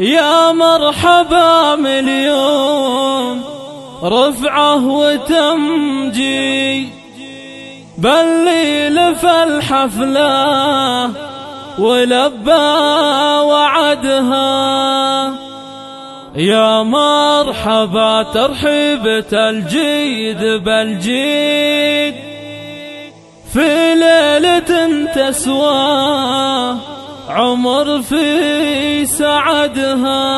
يا مرحبا مليون رفعه وتمجيد، بالليل في الحفلة ولبى وعدها. يا مرحبا ترحيبة الجيد بالجيد، في ليلة تسوى عمر في سعدها.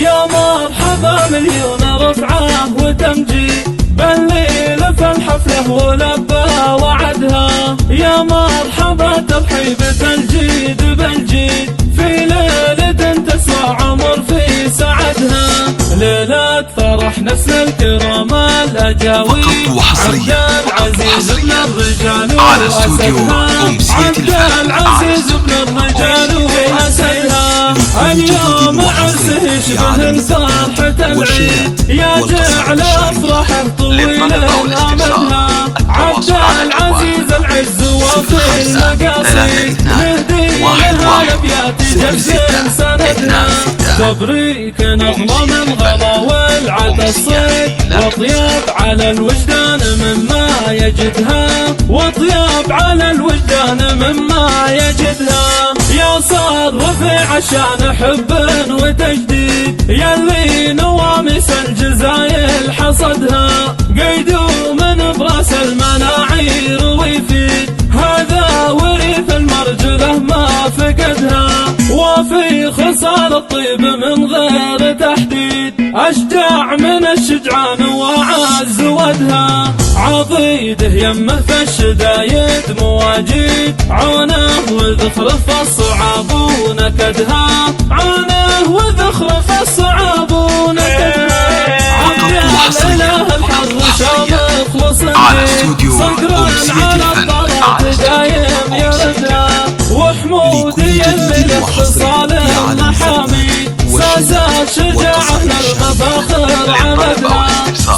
يا مرحبا مليون رفعه وتمجيد، بالليل في الحفلة ولبى وعدها. يا مرحبا ترحيبة الجيد بالجيد، في ليلة تسوى عمر في سعدها. ليلة فرح نسل الكرام الأجاويد، عبد العزيز بن الرجال وأسدها، عبد العزيز بن الرجال وأسدها. اليوم عرسه يشبه الفرحة العيد، يا جعل أفراحه طويل أمدها. عبد العزيز العز وفي المقاصيد، نهدي لها الأبيات جبس سندها. تبريك نغمة من غلا والعد الصيد، واطياب على الوجدان مما يجدها، واطياب على الوجدان مما يجدها. يا صار رفيع عشان حب وتجديد، يلي نوامس الجزايل حصدها. قيدوا من براس المناعير ويفيد، هذا وريث المرجله ما فقدها. وفي خصال الطيب من غير تحديد، أشجع من الشجعان وأعز ودها. عضيده يمه في الشدايد مواجيد، عونه وذخرف الصعاب ونكدها. عونه وذخرف الصعاب ونكدها. عبد اله الحر شامخ وصديق، صقر على الطرف دايم يردها. وحمودي اللي اختصال المحاميد، ساسة شجاعة المفاخر عمدها.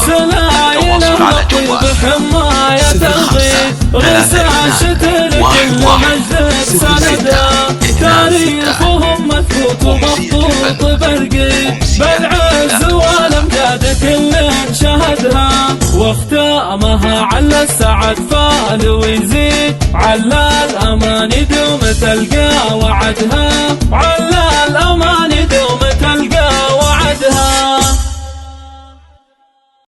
سلايله الطيب حماية الغيث، رساشة لكل مجد سندها. تاريخهم مثبوت ومخطوط برقيد، بالعز والامجاد كل شهدها. واختامها على السعد فال ويزيد، على الامان يدوم تلقى وعدها. على